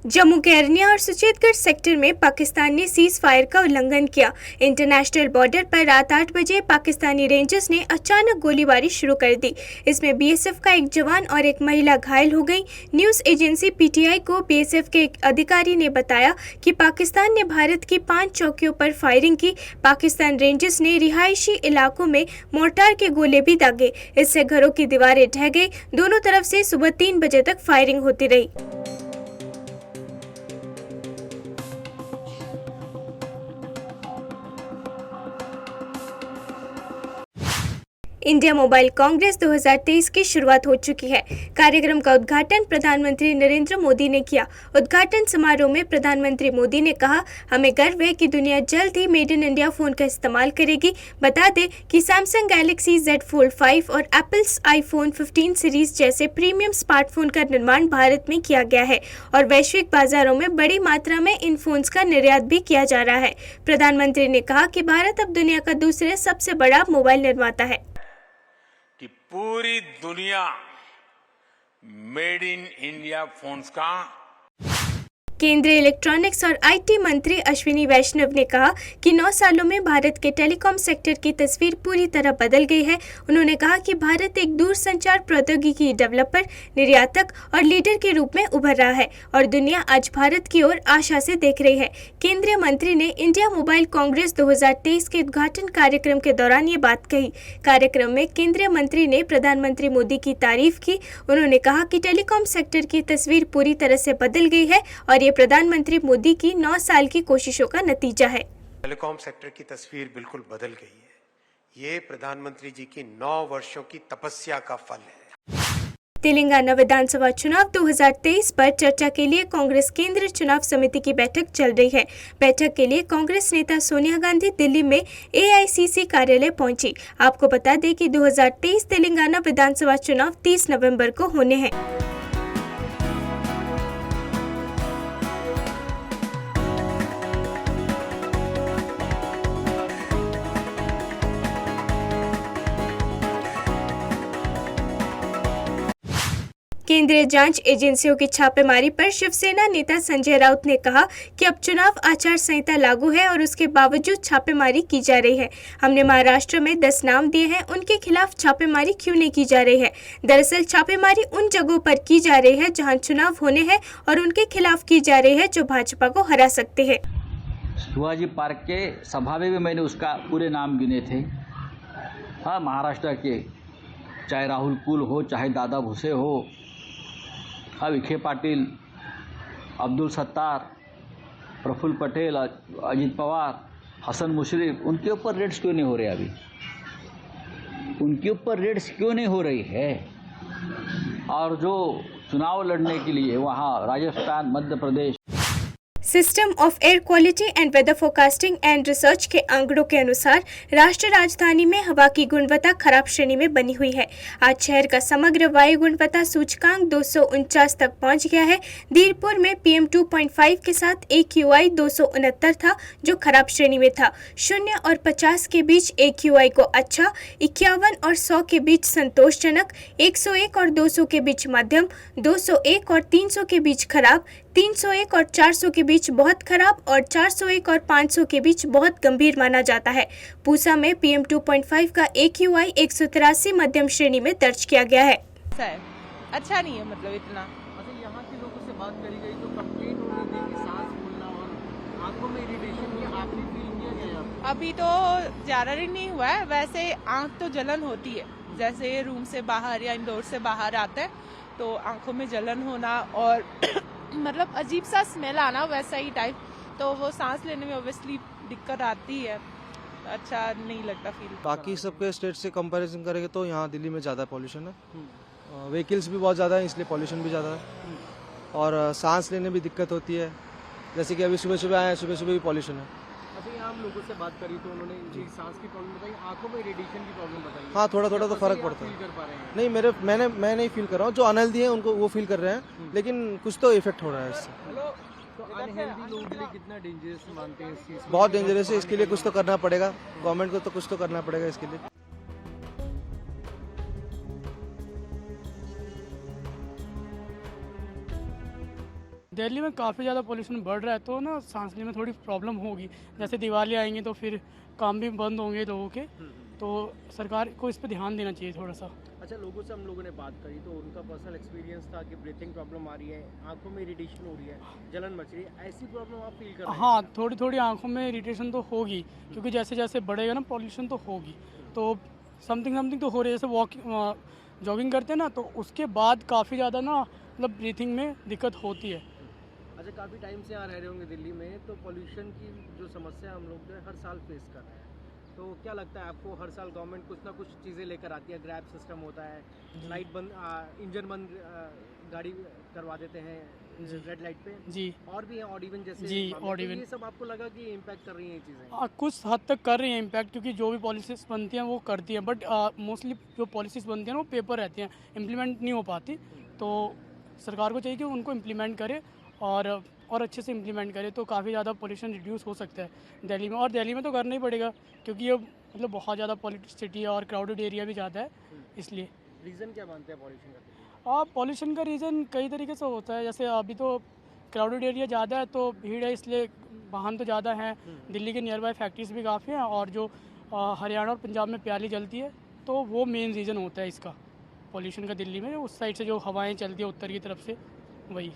जम्मू के अरनिया और सुचेतगढ़ सेक्टर में पाकिस्तान ने सीज फायर का उल्लंघन किया। इंटरनेशनल बॉर्डर पर रात 8 बजे पाकिस्तानी रेंजर्स ने अचानक गोलीबारी शुरू कर दी। इसमें बीएसएफ का एक जवान और एक महिला घायल हो गई। न्यूज एजेंसी पीटीआई को बीएसएफ के एक अधिकारी ने बताया कि पाकिस्तान ने भारत की 5 चौकियों पर फायरिंग की। पाकिस्तान रेंजर्स ने रिहायशी इलाकों में मोर्टार के गोले भी दागे। इससे घरों की दीवारें ढह गई। दोनों तरफ से सुबह 3 बजे तक फायरिंग होती रही। इंडिया मोबाइल कांग्रेस 2023 की शुरुआत हो चुकी है। कार्यक्रम का उद्घाटन प्रधानमंत्री नरेंद्र मोदी ने किया। उद्घाटन समारोह में प्रधानमंत्री मोदी ने कहा, हमें गर्व है कि दुनिया जल्द he made in India phone का इस्तेमाल करेगी। बता दें कि सैमसंग गैलेक्सी Z Fold 5 और एप्पल्स iPhone 15 सीरीज जैसे प्रीमियम स्मार्टफोन का निर्माण भारत में किया गया है और वैश्विक बाजारों में बड़ी मात्रा में इन फोन्स का निर्यात भी किया जा रहा है। प्रधानमंत्री ने कहा कि भारत अब दुनिया का दूसरे सबसे बड़ा मोबाइल निर्माता है। कि पूरी दुनिया मेड इन इंडिया फोन्स का। केंद्रीय इलेक्ट्रॉनिक्स और आईटी मंत्री अश्विनी वैष्णव ने कहा कि 9 सालों में भारत के टेलीकॉम सेक्टर की तस्वीर पूरी तरह बदल गई है। उन्होंने कहा कि भारत एक दूरसंचार प्रौद्योगिकी डेवलपर, निर्यातक और लीडर के रूप में उभर रहा है और दुनिया आज भारत की ओर आशा से देख रही है। केंद्रीय मंत्री ने इंडिया मोबाइल कांग्रेस 2023 के उद्घाटन कार्यक्रम के दौरान ये बात कही। कार्यक्रम में केंद्रीय मंत्री ने प्रधानमंत्री मोदी की तारीफ की। उन्होंने कहा कि टेलीकॉम सेक्टर की तस्वीर पूरी तरह से बदल गई है और ये प्रधानमंत्री मोदी की 9 साल की कोशिशों का नतीजा है। टेलीकॉम सेक्टर की तस्वीर बिल्कुल बदल गई है। ये प्रधानमंत्री जी की 9 वर्षों की तपस्या का फल है। तेलंगाना विधानसभा चुनाव 2023 पर चर्चा के लिए कांग्रेस केंद्रीय चुनाव समिति की बैठक चल रही है। बैठक के लिए कांग्रेस नेता सोनिया गांधी दिल्ली में AICC कार्यालय पहुंची। आपको बता दें कि 2023 तेलंगाना विधानसभा चुनाव 30 नवंबर को होने हैं। केंद्रीय जांच एजेंसियों की छापेमारी पर शिवसेना नेता संजय राउत ने कहा कि अब चुनाव आचार संहिता लागू है और उसके बावजूद छापेमारी की जा रही है। हमने महाराष्ट्र में 10 नाम दिए हैं, उनके खिलाफ छापेमारी क्यों नहीं की जा रही है? दरअसल छापेमारी उन जगहों पर की जा रही है जहां चुनाव होने हैं और उनके खिलाफ की जा रही है जो भाजपा को हरा सकते हैं। शिवाजी पार्क के सभा में भी मैंने उसका पूरे नाम गिने थे। हाँ, महाराष्ट्र के चाहे राहुल कुल हो, चाहे दादा भुसे हो, हाँ, विखे पाटिल, अब्दुल सत्तार, प्रफुल्ल पटेल, अजित पवार, हसन मुशर्रफ, उनके ऊपर रेड्स क्यों नहीं हो रहे? अभी उनके ऊपर रेड्स क्यों नहीं हो रही है? और जो चुनाव लड़ने के लिए वहाँ Rajasthan, Madhya Pradesh. System of air quality and weather forecasting and research के आंकड़ों के अनुसार राष्ट्रीय राजधानी में हवा की गुणवत्ता खराब श्रेणी में बनी हुई है। आज शहर का समग्र वायु गुणवत्ता सूचकांक 249 तक पहुंच गया है। धीरपुर में PM 2.5 के साथ AQI 269 था, जो खराब श्रेणी में था। 0 और 50 के बीच AQI को अच्छा, 51 और 100 के बीच संतोषजनक, 101 और 200 के बीच मध्यम, 201 और 300 के बीच खराब, 301 और 400 के बीच बहुत खराब और 401 और 500 के बीच बहुत गंभीर माना जाता है। पूसा में PM 2.5 का AQI 183 मध्यम श्रेणी में दर्ज किया गया है। अच्छा नहीं है, मतलब इतना। अच्छा, यहाँ के लोगों से बात करी गई तो कंप्लेंट हो रही थी कि सांस फूलना और आंखों में इरिटेशन, ये आपने फील किया क्या? अभी तो ज्यादा नहीं हुआ है, वैसे आंख तो जलन होती है। जैसे रूम से बाहर या इंडोर से बाहर आते हैं तो आंखों में जलन होना और मतलब अजीब सा स्मेल आना, वैसा ही टाइप। तो वो सांस लेने में ऑब्वियसली दिक्कत आती है, अच्छा नहीं लगता फील। बाकी सबके स्टेट से कंपैरिजन करेंगे तो यहाँ दिल्ली में ज़्यादा पॉल्यूशन है। व्हीकल्स भी बहुत ज़्यादा है, इसलिए पॉल्यूशन भी ज़्यादा है और सांस लेने भी दिक्कत होती है। जैसे कि अभी सुबह सुबह आए, सुबह सुबह भी पॉल्यूशन है। अच्छा, यहाँ हम लोगों से बात करी तो उन्होंने जी सांस की प्रॉब्लम बताई, आंखों में इरिटेशन की प्रॉब्लम बताई। हाँ, थोड़ा थोड़ा तो फर्क पड़ता है। कर पा रहे हैं? नहीं, मैं नहीं फील कर रहा हूँ। जो अनहेल्दी है उनको वो फील कर रहे हैं, लेकिन कुछ तो इफेक्ट हो रहा है इससे। तो अनहेल्दी लोगों के लिए कितना डेंजरस मानते हैं इस चीज़ को? बहुत डेंजरस है। इसके लिए कुछ तो करना पड़ेगा, गवर्नमेंट को तो कुछ तो करना पड़ेगा इसके लिए। दिल्ली में काफ़ी ज़्यादा पोल्यूशन बढ़ रहा है, तो ना सांस लेने में थोड़ी प्रॉब्लम होगी। जैसे दिवाली आएंगे तो फिर काम भी बंद होंगे लोगों के, तो सरकार को इस पर ध्यान देना चाहिए थोड़ा सा। अच्छा, लोगों से हम लोगों ने बात करी तो उनका पर्सनल एक्सपीरियंस था कि ब्रीथिंग प्रॉब्लम आ रही है, आंखों में इरिटेशन हो रही है, जलन मच रही है, ऐसी प्रॉब्लम आप फील कर रहे हैं? हाँ, थोड़ी थोड़ी आंखों में इरिटेशन तो होगी, क्योंकि जैसे जैसे बढ़ेगा ना पॉल्यूशन तो होगी, तो समथिंग तो हो रही है। जैसे वॉकिंग जॉगिंग करते हैं ना, तो उसके बाद काफ़ी ज़्यादा ना मतलब ब्रीथिंग में दिक्कत होती है। अच्छा, काफ़ी टाइम से यहाँ रह रहे होंगे दिल्ली में, तो पोल्यूशन की जो समस्या हम लोग जो है हर साल फेस कर रहे हैं, तो क्या लगता है आपको? हर साल गवर्नमेंट कुछ ना कुछ चीज़ें लेकर आती है, ग्रैब सिस्टम होता है, लाइट बंद, इंजन बंद, गाड़ी करवा देते हैं रेड लाइट पे जी, और भी है ऑड इवन जैसे जी, मामले, ऑड तो इवन। ये सब आपको लगा कि इम्पैक्ट कर रही हैं ये चीज़ें? कुछ हद तक कर रही है इम्पैक्ट, क्योंकि जो भी पॉलिसीज बनती हैं वो करती हैं, बट मोस्टली जो पॉलिसीज बनती हैं ना वो पेपर रहती हैं, इम्प्लीमेंट नहीं हो पाती। तो सरकार को चाहिए कि उनको इम्प्लीमेंट करे और अच्छे से इम्प्लीमेंट करे, तो काफ़ी ज़्यादा पोल्यूशन रिड्यूस हो सकता है दिल्ली में। और दिल्ली में तो करना ही पड़ेगा, क्योंकि ये मतलब बहुत ज़्यादा पॉल्यूटेड सिटी है और क्राउडेड एरिया भी ज़्यादा है, इसलिए। रीज़न क्या मानते हैं पॉल्यूशन का? पॉल्यूशन का रीज़न कई तरीके से होता है। जैसे अभी तो क्राउडेड एरिया ज़्यादा है, तो भीड़ है, इसलिए वाहन तो ज़्यादा हैं। दिल्ली के नियर बाय फैक्ट्रीज भी काफ़ी हैं, और जो हरियाणा और पंजाब में प्याली जलती है, तो वो मेन रीज़न होता है इसका पॉल्यूशन का दिल्ली में। उस साइड से जो हवाएं चलती है उत्तर की तरफ से, वही।